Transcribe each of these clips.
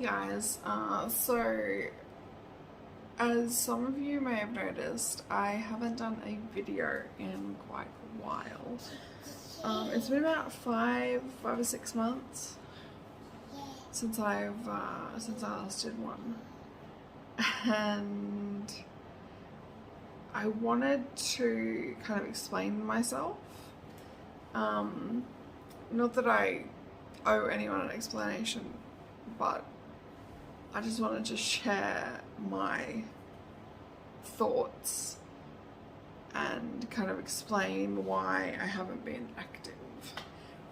guys, so as some of you may have noticed, I haven't done a video in quite a while. It's been about five or 6 months since I last did one, and I wanted to kind of explain myself. Not that I owe anyone an explanation, but I just wanted to share my thoughts and kind of explain why I haven't been active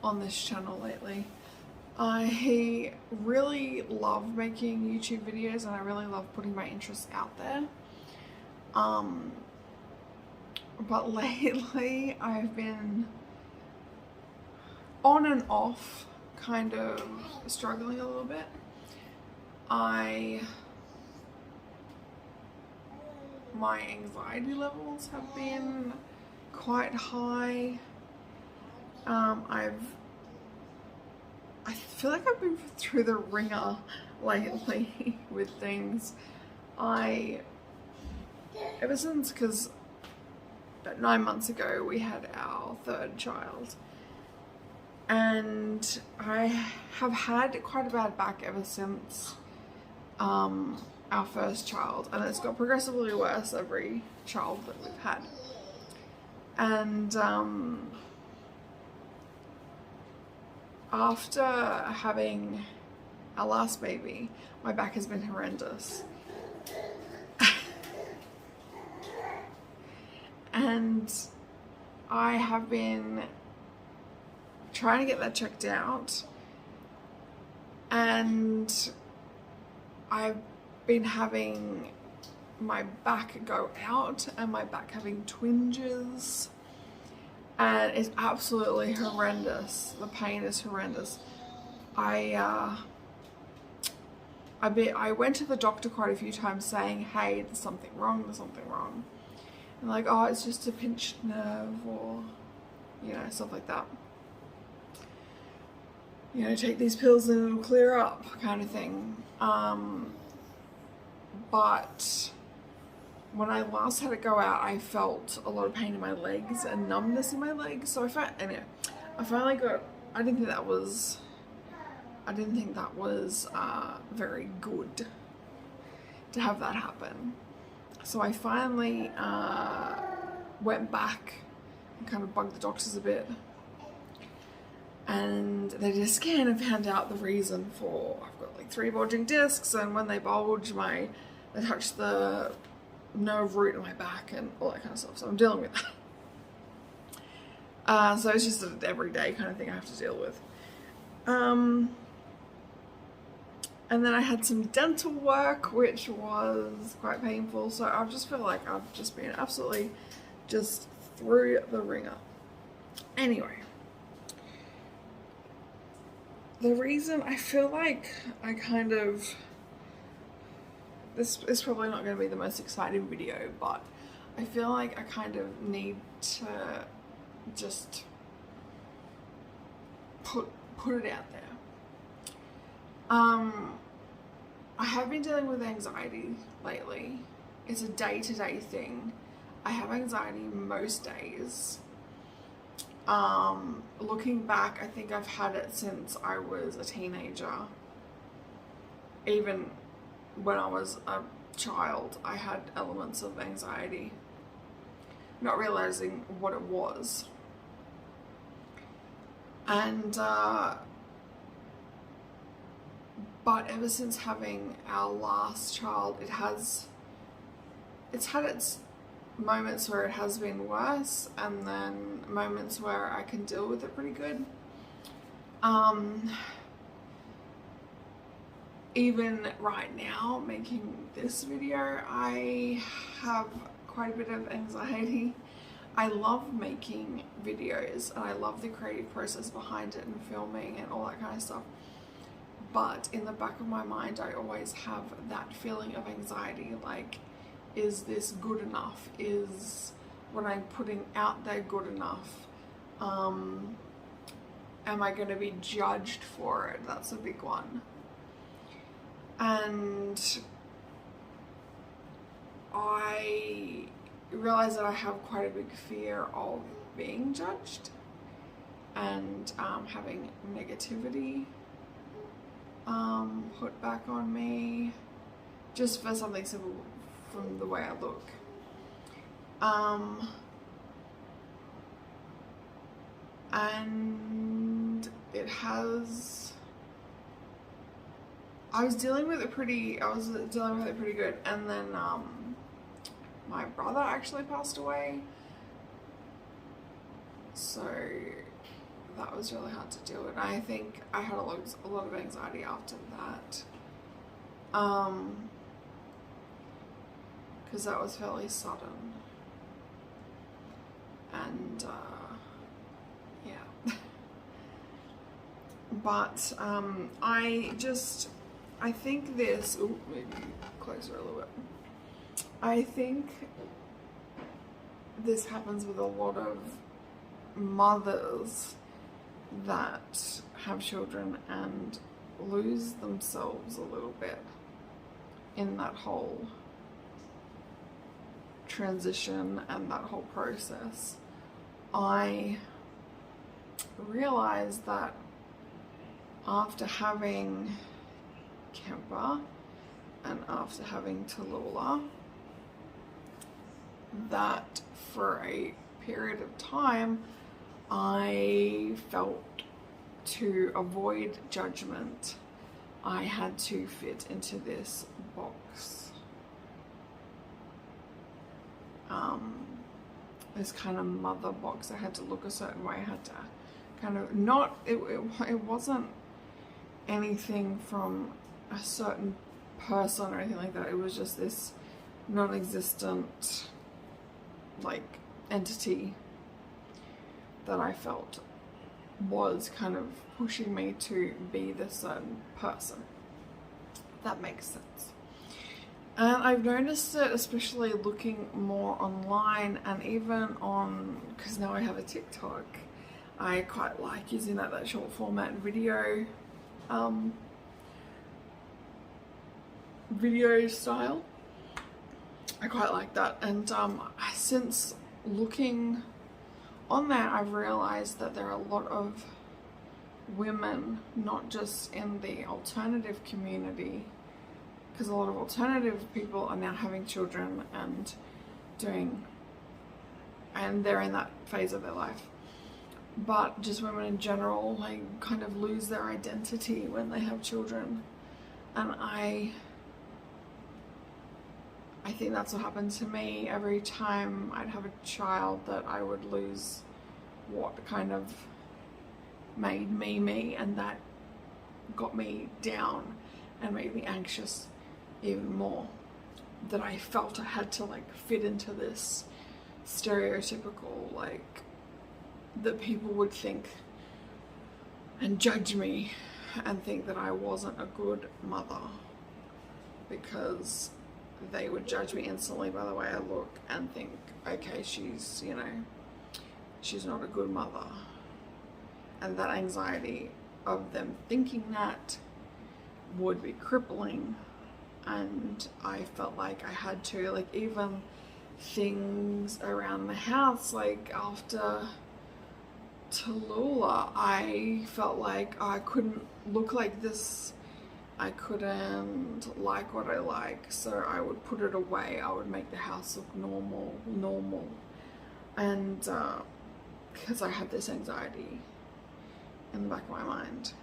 on this channel lately. I really love making YouTube videos and I really love putting my interests out there. But lately I've been on and off kind of struggling a little bit. My anxiety levels have been quite high. I feel like I've been through the ringer lately with things. Ever since, because 9 months ago we had our third child, and I have had quite a bad back ever since our first child, and it's got progressively worse every child that we've had. And after having our last baby, my back has been horrendous. And I have been trying to get that checked out, and I've been having my back go out and my back having twinges, and it's absolutely horrendous. The pain is horrendous. I went to the doctor quite a few times saying, hey, there's something wrong, and like, oh, it's just a pinched nerve, or stuff like that. Take these pills and it'll clear up, kind of thing. But when I last had it go out, I felt a lot of pain in my legs and numbness in my legs. So I finally got. I didn't think that was very good to have that happen. So I finally went back and kind of bugged the doctors a bit. And they did a scan and found out the reason for, I've got like 3 bulging discs, and when they bulge, they touch the nerve root in my back and all that kind of stuff. So I'm dealing with that. So it's just an everyday kind of thing I have to deal with. And then I had some dental work, which was quite painful. So I just feel like I've just been absolutely just through the ringer. Anyway. The reason I feel like this is probably not going to be the most exciting video, but I feel like I kind of need to just put it out there. I have been dealing with anxiety lately. It's a day-to-day thing. I have anxiety most days. Looking back, I think I've had it since I was a teenager. Even when I was a child, I had elements of anxiety, not realizing what it was. And, but ever since having our last child, it's had its moments where it has been worse, and then moments where I can deal with it pretty good. Even right now, making this video, I have quite a bit of anxiety. I love making videos and I love the creative process behind it and filming and all that kind of stuff. But in the back of my mind, I always have that feeling of anxiety, like, is this good enough? Is what I'm putting out there good enough? Am I going to be judged for it? That's a big one. And I realized that I have quite a big fear of being judged and having negativity put back on me just for something simple from the way I look. And it has, I was dealing with it pretty good, and then my brother actually passed away, so that was really hard to deal with. I think I had a lot of anxiety after that, because that was fairly sudden, and yeah. But I think this, maybe closer a little bit. I think this happens with a lot of mothers that have children and lose themselves a little bit in that whole transition and that whole process. I realized that after having Kemper and after having Tallulah, that for a period of time I felt, to avoid judgment, I had to fit into this box, this kind of mother box. I had to look a certain way. I had to kind of not, it wasn't anything from a certain person or anything like that. It was just this non-existent like entity that I felt was kind of pushing me to be this certain person. That makes sense. And I've noticed it, especially looking more online and even on, because now I have a TikTok, I quite like using that short format video style. I quite like that, and since looking on there, I've realized that there are a lot of women, not just in the alternative community, because a lot of alternative people are now having children and they're in that phase of their life, but just women in general, like, kind of lose their identity when they have children. And I think that's what happened to me. Every time I'd have a child, that I would lose what kind of made me me, and that got me down and made me anxious even more, that I felt I had to like fit into this stereotypical, like, that people would think and judge me and think that I wasn't a good mother, because they would judge me instantly by the way I look and think, okay, she's, you know, she's not a good mother. And that anxiety of them thinking that would be crippling. And I felt like I had to, like, even things around the house, like after Tallulah, I felt like I couldn't look like this. I couldn't like what I like, so I would put it away. I would make the house look normal. And because I had this anxiety in the back of my mind.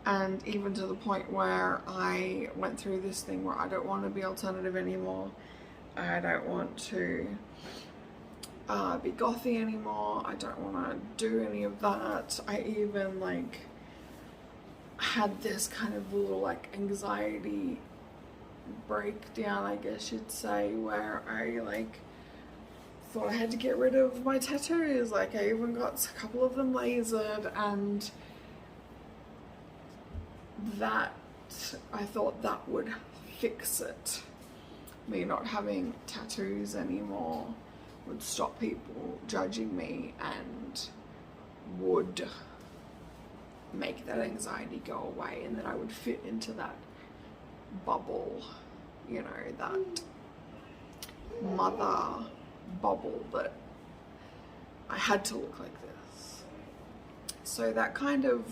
And even to the point where I went through this thing where I don't want to be alternative anymore. I don't want to be gothy anymore. I don't want to do any of that. I even like had this kind of little like anxiety breakdown, I guess you'd say, where I like thought I had to get rid of my tattoos. Like, I even got a couple of them lasered, and that, I thought that would fix it. Me not having tattoos anymore would stop people judging me and would make that anxiety go away, and that I would fit into that bubble, you know, that mother bubble that I had to look like this. So that kind of,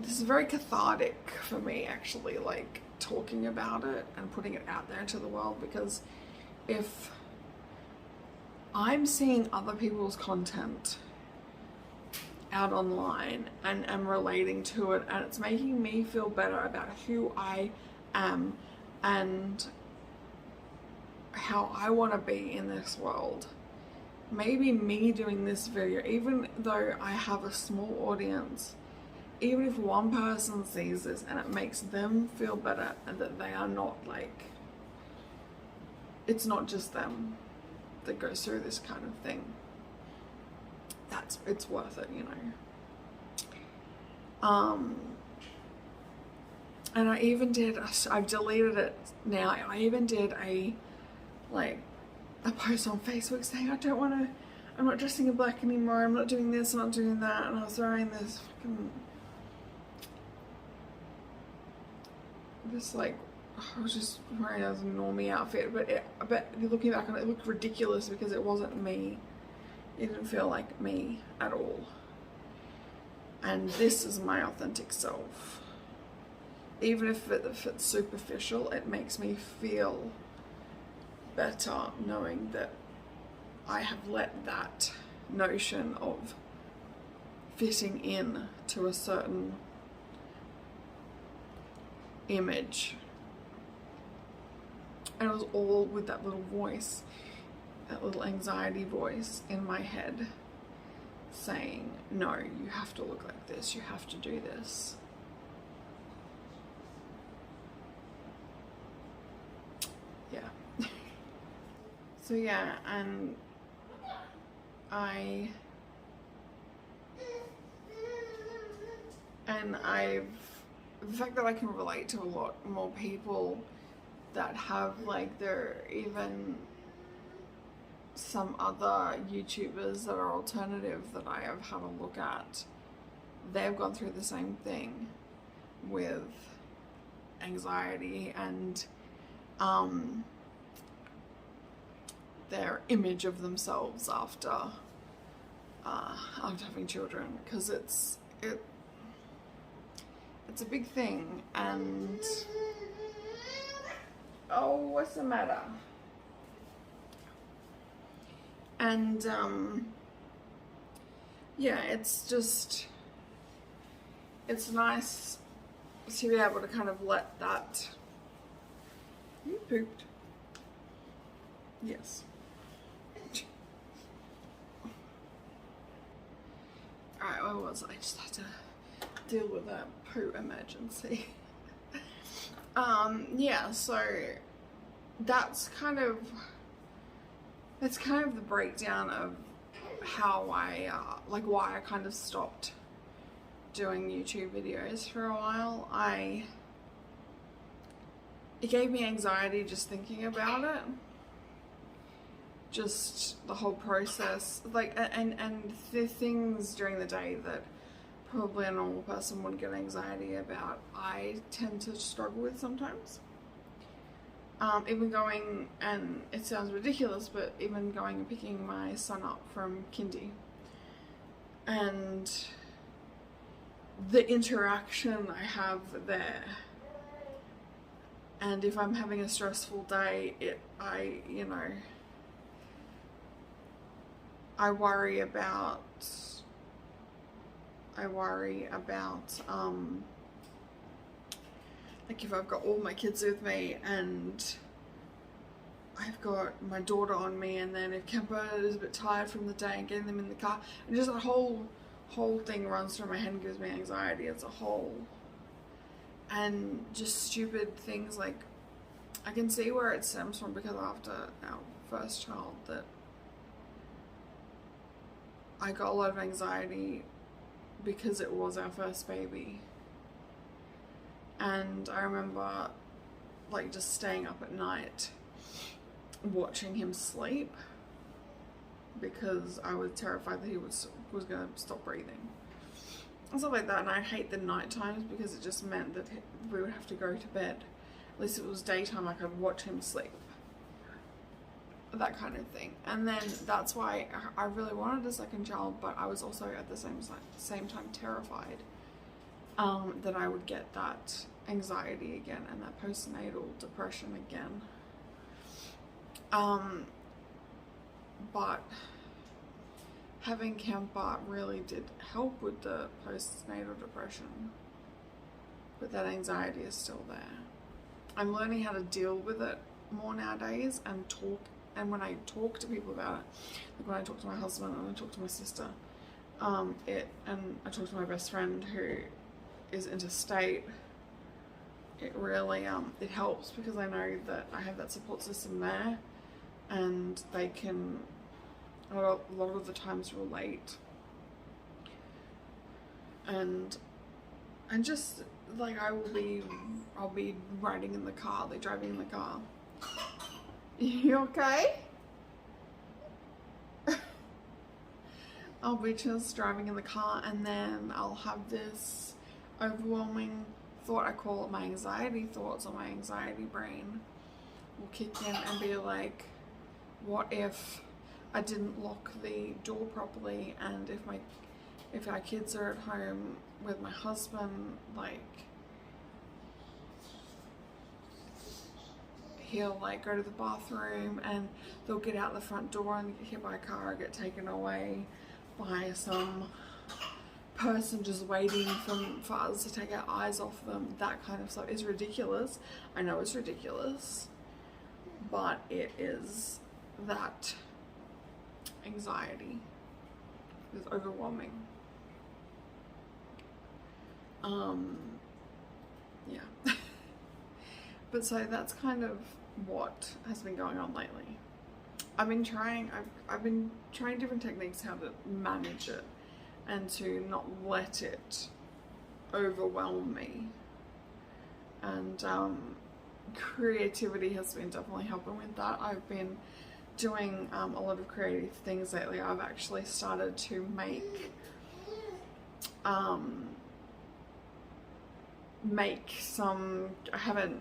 this is very cathartic for me actually, like talking about it and putting it out there into the world, because if I'm seeing other people's content out online and am relating to it, and it's making me feel better about who I am and how I want to be in this world, maybe me doing this video, even though I have a small audience, even if one person sees this and it makes them feel better and that they are not like, it's not just them that goes through this kind of thing, it's worth it, you know. And I even did, I've deleted it now, I even did a post on Facebook saying I'm not dressing in black anymore, I'm not doing this, I'm not doing that, and I was wearing this fucking, I was just wearing it as a normie outfit, but looking back on it, it looked ridiculous because it wasn't me. It didn't feel like me at all. And this is my authentic self. Even if it's superficial, it makes me feel better knowing that I have let that notion of fitting in to a certain image, and it was all with that little voice, that little anxiety voice in my head saying, no, you have to look like this, you have to do this. Yeah. So yeah, and the fact that I can relate to a lot more people that have there even some other YouTubers that are alternative that I have had a look at, they've gone through the same thing with anxiety and their image of themselves after having children, because it's a big thing. And oh, what's the matter? And yeah, it's nice to be able to kind of let that. You pooped. Yes. Alright, where was I? Just had to deal with a poo emergency. Yeah, so that's kind of the breakdown of how I why I kind of stopped doing YouTube videos for a while. It gave me anxiety just thinking about it, just the whole process, and the things during the day that probably a normal person would get anxiety about, I tend to struggle with sometimes. Even going, and it sounds ridiculous, but even going and picking my son up from kindy, and the interaction I have there, and if I'm having a stressful day, I worry about like if I've got all my kids with me and I've got my daughter on me, and then if Kemper is a bit tired from the day and getting them in the car, and just the whole thing runs through my head and gives me anxiety as a whole. And just stupid things, like I can see where it stems from, because after our first child that I got a lot of anxiety because it was our first baby. And I remember just staying up at night watching him sleep because I was terrified that he was going to stop breathing. and stuff like that. And I hate the night times because it just meant that we would have to go to bed. At least if it was daytime, I could watch him sleep, that kind of thing. And then that's why I really wanted a second child, but I was also at the same time terrified that I would get that anxiety again and that postnatal depression again. But having Kemper really did help with the postnatal depression, but that anxiety is still there. I'm learning how to deal with it more nowadays and talk. And when I talk to people about it, like when I talk to my husband and I talk to my sister, and I talk to my best friend who is interstate, it really it helps because I know that I have that support system there, and they can a lot of the times relate. And just like I'll be riding in the car, they're driving in the car. You okay? I'll be just driving in the car, and then I'll have this overwhelming thought. I call it my anxiety thoughts, or my anxiety brain will kick in and be like, what if I didn't lock the door properly, and if our kids are at home with my husband, like he'll like go to the bathroom and they'll get out the front door and get hit by a car or get taken away by some person just waiting for us to take our eyes off them. That kind of stuff is ridiculous. I know it's ridiculous, but it is that anxiety is overwhelming. Yeah. But so that's kind of what has been going on lately. I've been trying different techniques how to manage it and to not let it overwhelm me. And creativity has been definitely helping with that. I've been doing a lot of creative things lately. I've actually started to make some, I haven't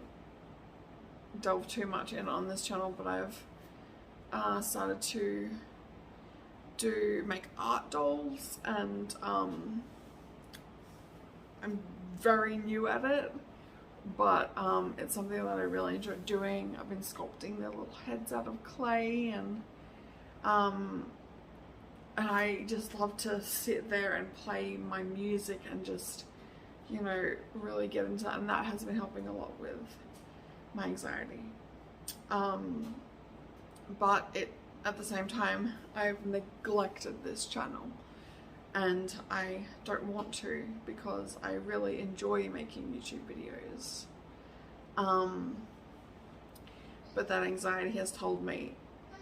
delved too much in on this channel, but I've started to make art dolls, and I'm very new at it, but it's something that I really enjoy doing. I've been sculpting their little heads out of clay, and I just love to sit there and play my music and just, you know, really get into that, and that has been helping a lot with my anxiety. But at the same time, I've neglected this channel, and I don't want to, because I really enjoy making YouTube videos. But that anxiety has told me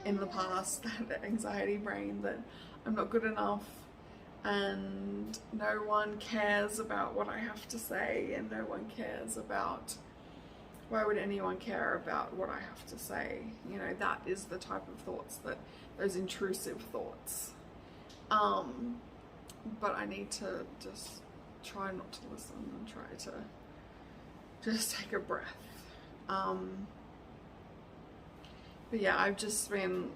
in the past, that anxiety brain, that I'm not good enough, and no one cares about what I have to say, and no one cares about, why would anyone care about what I have to say? You know, that is the type of thoughts, those intrusive thoughts. But I need to just try not to listen and try to just take a breath. But yeah, I've just been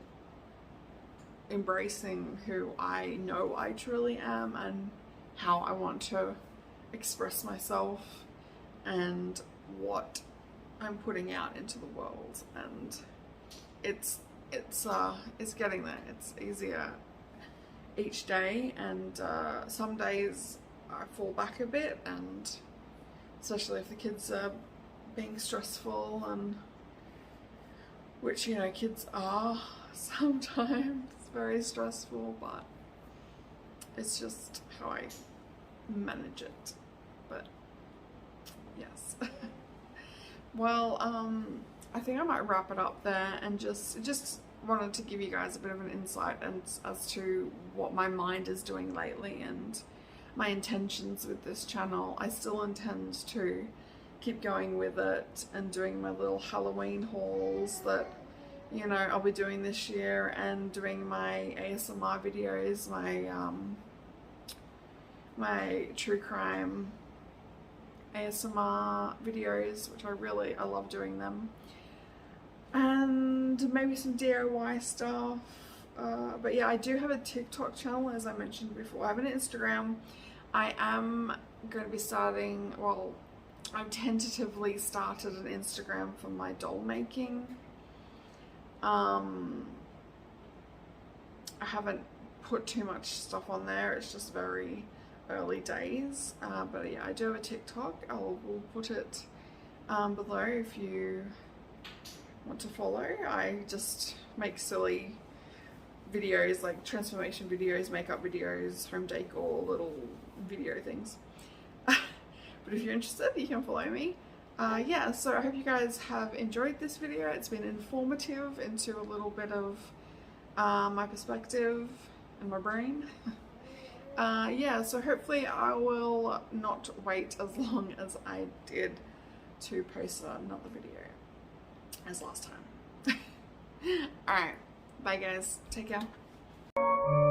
embracing who I know I truly am and how I want to express myself and what I'm putting out into the world, and it's getting there. It's easier each day, and some days I fall back a bit, and especially if the kids are being stressful, and which, you know, kids are sometimes very stressful, but it's just how I manage it. But yes. Well, I think I might wrap it up there, and just wanted to give you guys a bit of an insight as to what my mind is doing lately and my intentions with this channel. I still intend to keep going with it and doing my little Halloween hauls that, you know, I'll be doing this year, and doing my ASMR videos, my true crime ASMR videos, which I love doing them, and maybe some DIY stuff. But yeah, I do have a TikTok channel, as I mentioned before. I have an Instagram. I am going to be starting, well, I've tentatively started an Instagram for my doll making. I haven't put too much stuff on there, it's just very early days, but yeah, I do have a TikTok. We'll put it below if you want to follow. I just make silly videos like transformation videos, makeup videos, home decor, little video things. But if you're interested, you can follow me. Yeah, so I hope you guys have enjoyed this video. It's been informative into a little bit of my perspective and my brain. Yeah, so hopefully I will not wait as long as I did to post another video as last time. Alright, bye guys, take care.